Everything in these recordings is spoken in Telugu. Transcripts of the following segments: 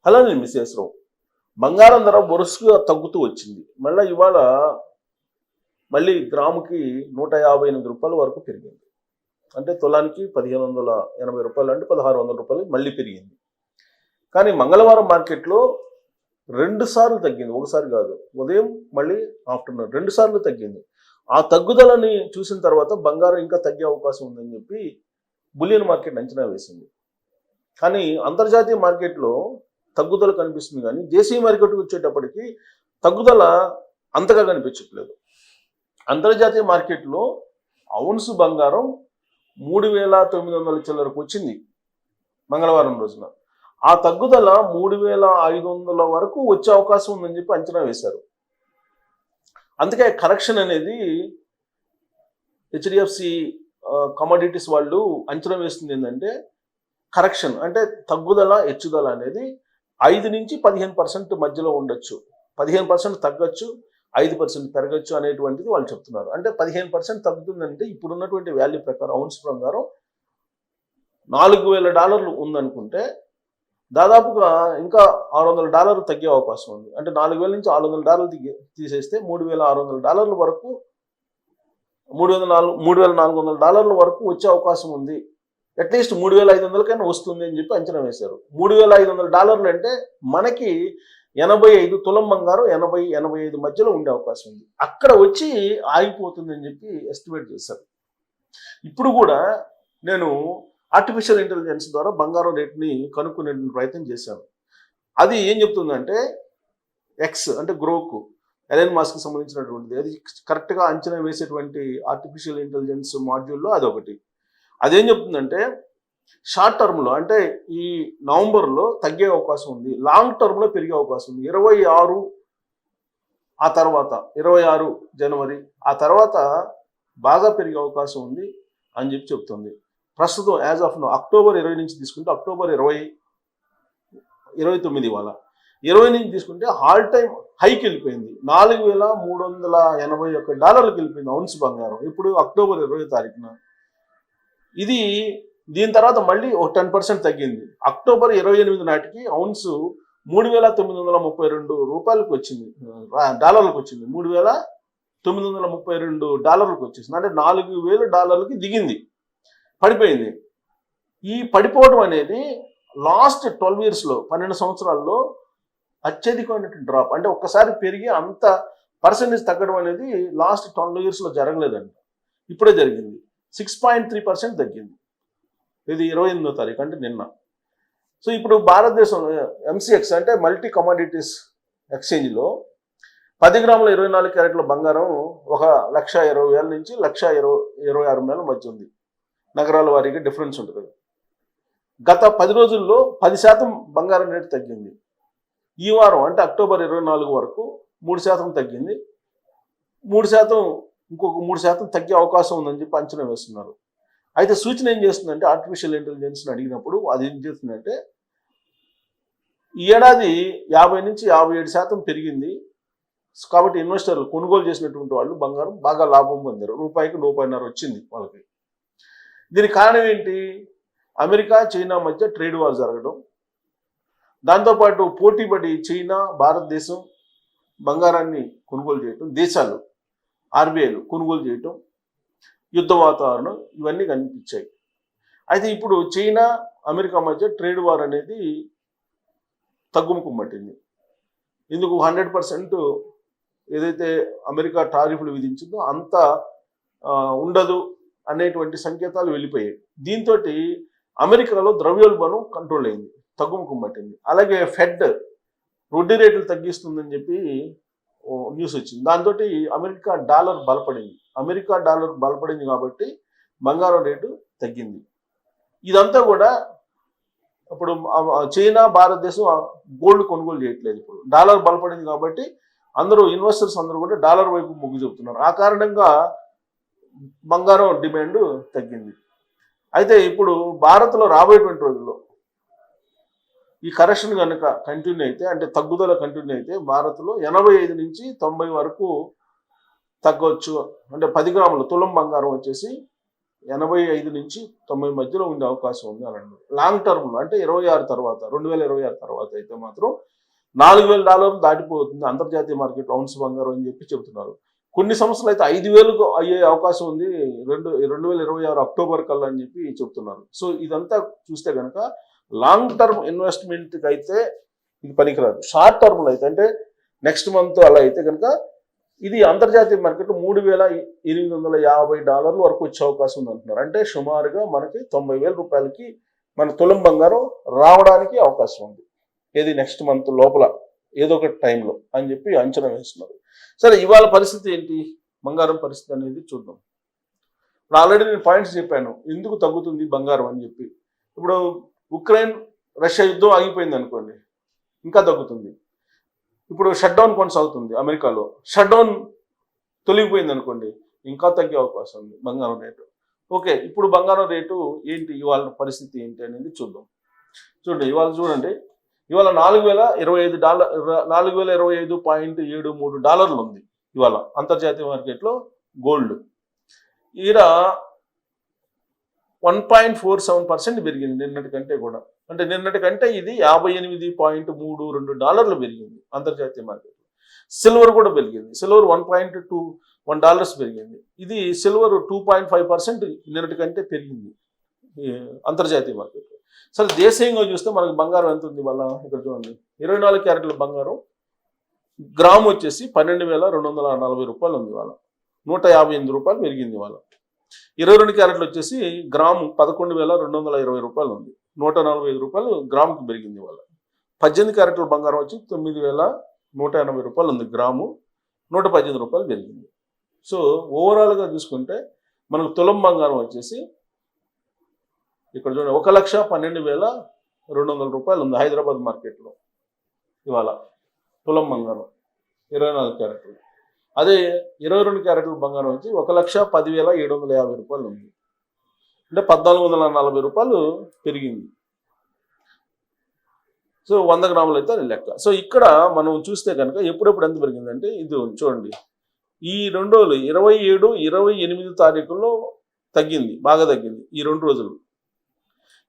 హలో నేను మిస్సేశ్వరం. బంగారం ధర వరుసగా తగ్గుతూ వచ్చింది. ఇవాళ మళ్ళీ గ్రాముకి రూ. 158 వరకు పెరిగింది. అంటే తులానికి రూ. 1580 అంటే రూ. 1600 మళ్ళీ పెరిగింది. కానీ మంగళవారం మార్కెట్లో 2 సార్లు తగ్గింది, ఒకసారి కాదు. ఉదయం మళ్ళీ ఆఫ్టర్నూన్ 2 సార్లు తగ్గింది. ఆ తగ్గుదలని చూసిన తర్వాత బంగారం ఇంకా తగ్గే అవకాశం ఉందని చెప్పి బులియన్ మార్కెట్ అంచనా వేసింది. కానీ అంతర్జాతీయ మార్కెట్లో తగ్గుదల కనిపిస్తుంది, కానీ దేశీయ మార్కెట్కి వచ్చేటప్పటికి తగ్గుదల అంతగా కనిపించట్లేదు. అంతర్జాతీయ మార్కెట్లో ఔన్స్ బంగారం 3900 చిల్లరకు వచ్చింది మంగళవారం రోజున. ఆ తగ్గుదల 3500 వరకు వచ్చే అవకాశం ఉందని చెప్పి అంచనా వేశారు. అందుకే కరెక్షన్ అనేది హెచ్డిఎఫ్సి కమోడిటీస్ వాళ్ళు అంచనా వేస్తుంది ఏంటంటే, కరెక్షన్ అంటే తగ్గుదల హెచ్చుదల అనేది 5 నుంచి 15% మధ్యలో ఉండొచ్చు. 15% తగ్గొచ్చు, 5% పెరగచ్చు అనేటువంటిది వాళ్ళు చెప్తున్నారు. అంటే 15% తగ్గుతుందంటే ఇప్పుడున్నటువంటి వాల్యూ ప్రకారం ఔన్స్ ప్రకారం $4000 ఉందనుకుంటే దాదాపుగా ఇంకా $600 తగ్గే అవకాశం ఉంది. అంటే 4000 నుంచి $600 తీసేస్తే $3600 వరకు, $3400 వరకు వచ్చే అవకాశం ఉంది. అట్లీస్ట్ 3500 కైనా వస్తుంది అని చెప్పి అంచనా వేశారు. $3500 అంటే మనకి 85 తులం బంగారం 80-85 మధ్యలో ఉండే అవకాశం ఉంది. అక్కడ వచ్చి ఆగిపోతుంది అని చెప్పి ఎస్టిమేట్ చేశారు. ఇప్పుడు కూడా నేను ఆర్టిఫిషియల్ ఇంటెలిజెన్స్ ద్వారా బంగారం రేట్ని కనుక్కునే ప్రయత్నం చేశాను. అది ఏం చెప్తుందంటే, ఎక్స్ అంటే గ్రోకు, ఎలన్ మాస్క్కి సంబంధించినటువంటిది, అది కరెక్ట్గా అంచనా వేసేటువంటి ఆర్టిఫిషియల్ ఇంటెలిజెన్స్ మాడ్యూల్లో అదొకటి. అదేం చెప్తుందంటే, షార్ట్ టర్మ్లో అంటే ఈ నవంబర్లో తగ్గే అవకాశం ఉంది, లాంగ్ టర్మ్లో పెరిగే అవకాశం ఉంది. 26 ఆ తర్వాత 26 జనవరి ఆ తర్వాత బాగా పెరిగే అవకాశం ఉంది అని చెప్పి చెప్తుంది. ప్రస్తుతం యాజ్ ఆఫ్ నో అక్టోబర్ 20 నుంచి తీసుకుంటే అక్టోబర్ 29 ఇవాళ 20 నుంచి తీసుకుంటే ఆల్ టైమ్ హైకి వెళ్ళిపోయింది. $4381 వెళ్ళిపోయింది ఔన్స్ బంగారం ఇప్పుడు అక్టోబర్ 20 తారీఖున. ఇది దీని తర్వాత మళ్ళీ ఒక 10% తగ్గింది. అక్టోబర్ 28 నాటికి ఔన్స్ $3932 వచ్చింది, డాలర్లకు వచ్చింది. $3932 వచ్చేసింది. అంటే $4000 దిగింది, పడిపోయింది. ఈ పడిపోవడం అనేది లాస్ట్ 12 ఇయర్స్లో 12 సంవత్సరాల్లో అత్యధికమైనటువంటి డ్రాప్. అంటే ఒక్కసారి పెరిగి అంత పర్సెంటేజ్ తగ్గడం అనేది లాస్ట్ 12 ఇయర్స్లో జరగలేదండి, ఇప్పుడే జరిగింది. 6.3% తగ్గింది. ఇది 28వ తారీఖు అంటే నిన్న. సో ఇప్పుడు భారతదేశం ఎంసీఎక్స్ అంటే మల్టీ కమోడిటీస్ ఎక్స్చేంజ్లో 10 గ్రాముల 24 క్యారెట్ల బంగారం 1,20,000 నుంచి 1,26,000 మధ్య ఉంది. నగరాల వారీగా డిఫరెన్స్ ఉంటుంది. గత 10 రోజుల్లో 10% బంగారం రేటు తగ్గింది. ఈ వారం అంటే అక్టోబర్ 24 వరకు 3% తగ్గింది. 3% ఇంకొక 3% తగ్గే అవకాశం ఉందని చెప్పి అంచనా వేస్తున్నారు. అయితే సూచన ఏం చేస్తుందంటే, ఆర్టిఫిషియల్ ఇంటెలిజెన్స్ని అడిగినప్పుడు అది ఏం చేస్తుందంటే, ఈ ఏడాది 50 నుంచి 57% పెరిగింది కాబట్టి ఇన్వెస్టర్లు కొనుగోలు చేసినటువంటి వాళ్ళు బంగారం బాగా లాభం పొందారు. రూపాయికి రూపాయిన్నర వచ్చింది వాళ్ళకి. దీనికి కారణం ఏంటి? అమెరికా చైనా మధ్య ట్రేడ్ వార్ జరగడం, దాంతోపాటు పోటీపడి చైనా భారతదేశం బంగారాన్ని కొనుగోలు చేయటం, దేశాలు ఆర్బీఐలు కొనుగోలు చేయటం, యుద్ధ వాతావరణం, ఇవన్నీ కనిపించాయి. అయితే ఇప్పుడు చైనా అమెరికా మధ్య ట్రేడ్ వార్ అనేది తగ్గుముఖం పట్టింది. ఇందుకు 100% ఏదైతే అమెరికా టారిఫ్లు విధించిందో అంత ఉండదు అనేటువంటి సంకేతాలు వెళ్ళిపోయాయి. దీంతో అమెరికాలో ద్రవ్యోల్బణం కంట్రోల్ అయింది, తగ్గుముఖం పట్టింది. అలాగే ఫెడ్ వడ్డీ రేట్లు తగ్గిస్తుందని చెప్పి న్యూస్ వచ్చింది. దాంతో అమెరికా డాలర్ బలపడింది కాబట్టి బంగారం రేటు తగ్గింది. ఇదంతా కూడా ఇప్పుడు చైనా భారతదేశం గోల్డ్ కొనుగోలు చేయట్లేదు. ఇప్పుడు డాలర్ బలపడింది కాబట్టి ఇన్వెస్టర్స్ అందరూ కూడా డాలర్ వైపు మొగ్గు చూపుతున్నారు. ఆ కారణంగా బంగారం డిమాండ్ తగ్గింది. అయితే ఇప్పుడు భారత్లో రాబోయేటువంటి రోజుల్లో ఈ కరెక్షన్ కనుక కంటిన్యూ అయితే, అంటే తగ్గుదల కంటిన్యూ అయితే, భారత్లో 85 నుంచి 90 వరకు తగ్గవచ్చు. అంటే 10 గ్రాముల తులం బంగారం వచ్చేసి 85 నుంచి 90 మధ్యలో ఉండే అవకాశం ఉంది అని అన్నారు. లాంగ్ టర్మ్లో అంటే 26 తర్వాత 2026 తర్వాత అయితే మాత్రం $4,000 దాటిపోతుంది అంతర్జాతీయ మార్కెట్లో ఔన్స్ బంగారం అని చెప్పి చెబుతున్నారు. కొన్ని సంవత్సరాలు అయితే 5,000 అయ్యే అవకాశం ఉంది 2026 అక్టోబర్ కల్లా అని చెప్పి చెప్తున్నారు. సో ఇదంతా చూస్తే కనుక లాంగ్ టర్మ్ ఇన్వెస్ట్మెంట్కి అయితే ఇది పనికిరాదు. షార్ట్ టర్మ్లో అయితే అంటే నెక్స్ట్ మంత్ అలా అయితే కనుక ఇది అంతర్జాతీయ మార్కెట్ $3,850 వరకు వచ్చే అవకాశం ఉంది అంటున్నారు. అంటే సుమారుగా మనకి 90,000 రూపాయలకి మన తులం బంగారం రావడానికి అవకాశం ఉంది. ఏది నెక్స్ట్ మంత్ లోపల ఏదో ఒక టైంలో అని చెప్పి అంచనా వేస్తున్నారు. సరే ఇవాళ పరిస్థితి ఏంటి, బంగారం పరిస్థితి అనేది చూద్దాం. ఇప్పుడు ఆల్రెడీ నేను పాయింట్స్ చెప్పాను ఎందుకు తగ్గుతుంది బంగారం అని చెప్పి. ఇప్పుడు ఉక్రెయిన్ రష్యా యుద్ధం ఆగిపోయింది అనుకోండి, ఇంకా తగ్గుతుంది. ఇప్పుడు షట్ డౌన్ కొనసాగుతుంది అమెరికాలో, షట్ డౌన్ తొలగిపోయింది అనుకోండి, ఇంకా తగ్గే అవకాశం ఉంది బంగారం రేటు. ఓకే, ఇప్పుడు బంగారం రేటు ఏంటి, ఇవాళ పరిస్థితి ఏంటి అనేది చూద్దాం. చూడండి ఇవాళ చూడండి, ఇవాళ $4,025.73 ఉంది ఇవాళ అంతర్జాతీయ మార్కెట్లో గోల్డ్. ఈడ 1.47% పెరిగింది నిన్నటి కంటే కూడా. అంటే నిన్నటి కంటే ఇది $58.32 పెరిగింది అంతర్జాతీయ మార్కెట్లో. సిల్వర్ కూడా పెరిగింది, సిల్వర్ $1.21 పెరిగింది. ఇది సిల్వర్ 2.5% నిన్నటి కంటే పెరిగింది అంతర్జాతీయ మార్కెట్లో. సరే దేశీయంగా చూస్తే మనకు బంగారం ఎంత ఉంది ఇవాళ, ఇక్కడ చూడండి 24 క్యారెట్ల బంగారం గ్రామ్ వచ్చేసి $12,240 ఉంది ఇవాళ, $158 పెరిగింది ఇవాళ. 22 క్యారెట్లు వచ్చేసి గ్రాము $11,220 ఉంది, $145 గ్రాముకి పెరిగింది ఇవాళ. 18 క్యారెట్ల బంగారం వచ్చి $9,180 ఉంది గ్రాము, $118 పెరిగింది. సో ఓవరాల్గా చూసుకుంటే మనకు తులం బంగారం వచ్చేసి ఇక్కడ చూడండి 1,12,200 ఉంది హైదరాబాద్ మార్కెట్లో ఇవాళ తులం బంగారం 24 క్యారెట్లు. అదే 22 క్యారెట్ల బంగారం వచ్చి 1,10,750 ఉంది, అంటే $1,440 పెరిగింది. సో 100 గ్రాములు అయితే అది లెక్క. సో ఇక్కడ మనం చూస్తే కనుక ఎప్పుడెప్పుడు ఎంత పెరిగిందంటే ఇది చూడండి, ఈ 2 రోజులు 27, 28 తారీఖుల్లో తగ్గింది, బాగా తగ్గింది ఈ 2 రోజులు.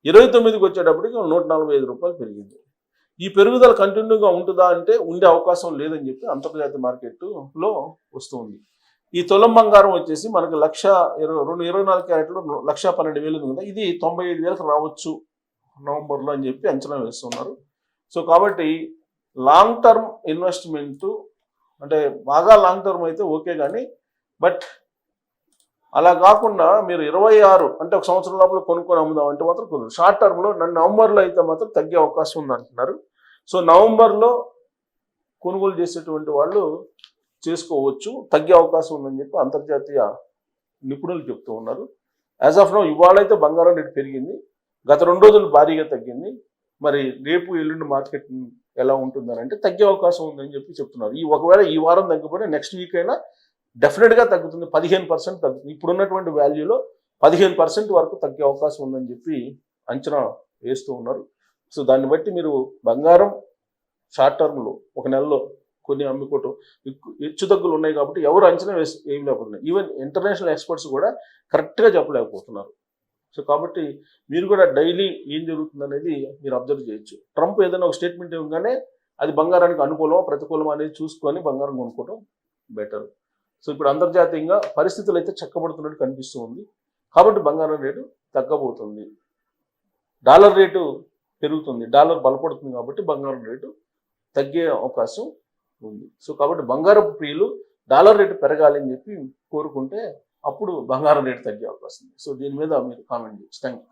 29కి వచ్చేటప్పటికి $145 పెరిగింది. ఈ పెరుగుదల కంటిన్యూగా ఉంటుందా అంటే ఉండే అవకాశం లేదని చెప్పి అంతర్జాతీయ మార్కెట్లో వస్తుంది. ఈ తులం బంగారం వచ్చేసి మనకి 24 క్యారెట్లు 1,12,000 ఉంది కదా, ఇది 95,000కి రావచ్చు నవంబర్లో అని చెప్పి అంచనా వేస్తున్నారు. సో కాబట్టి లాంగ్ టర్మ్ ఇన్వెస్ట్మెంట్ అంటే బాగా లాంగ్ టర్మ్ అయితే ఓకే, కానీ బట్ అలా కాకుండా మీరు 26 అంటే ఒక సంవత్సరం లోపల కొనుక్కొని అమ్ముదాం అంటే మాత్రం కుదరదు. షార్ట్ టర్మ్లో నవంబర్లో అయితే మాత్రం తగ్గే అవకాశం ఉంది అంటున్నారు. సో నవంబర్లో కొనుగోలు చేసేటువంటి వాళ్ళు చేసుకోవచ్చు, తగ్గే అవకాశం ఉందని చెప్పి అంతర్జాతీయ నిపుణులు చెప్తూ ఉన్నారు. యాజ్ ఆఫ్ నౌ ఇవాళైతే బంగారం రేటు పెరిగింది, గత 2 రోజులు భారీగా తగ్గింది. మరి రేపు ఎల్లుండి మార్కెట్ ఎలా ఉంటుందని అంటే తగ్గే అవకాశం ఉందని చెప్పి చెప్తున్నారు. ఒకవేళ ఈ వారం తగ్గిపోయినా నెక్స్ట్ వీక్ అయినా డెఫినెట్గా తగ్గుతుంది, 15% తగ్గుతుంది. ఇప్పుడున్నటువంటి వాల్యూలో 15% వరకు తగ్గే అవకాశం ఉందని చెప్పి అంచనా వేస్తూ ఉన్నారు. సో దాన్ని బట్టి మీరు బంగారం షార్ట్ టర్మ్లో ఒక నెలలో కొన్ని అమ్ముకోవటం హెచ్చు తగ్గులు ఉన్నాయి కాబట్టి ఎవరు అంచనా ఏం లేకపోతున్నారు. ఈవెన్ ఇంటర్నేషనల్ ఎక్స్పర్ట్స్ కూడా కరెక్ట్గా చెప్పలేకపోతున్నారు. సో కాబట్టి మీరు కూడా డైలీ ఏం జరుగుతుంది అనేది మీరు అబ్జర్వ్ చేయొచ్చు. ట్రంప్ ఏదైనా ఒక స్టేట్మెంట్ ఇవ్వగానే అది బంగారానికి అనుకూలమా ప్రతికూలమా అనేది చూసుకొని బంగారం కొనుక్కోవడం బెటర్. సో ఇప్పుడు అంతర్జాతీయంగా పరిస్థితులు అయితే చక్కబడుతున్నట్టు కనిపిస్తూ ఉంది కాబట్టి బంగారం రేటు తగ్గబోతుంది, డాలర్ రేటు పెరుగుతుంది, డాలర్ బలపడుతుంది కాబట్టి బంగారం రేటు తగ్గే అవకాశం ఉంది. సో కాబట్టి బంగారపు ప్రియులు డాలర్ రేటు పెరగాలి అని చెప్పి కోరుకుంటే అప్పుడు బంగారం రేటు తగ్గే అవకాశం ఉంది. సో దీని మీద మీరు కామెంట్ చేయొచ్చు. Thank you.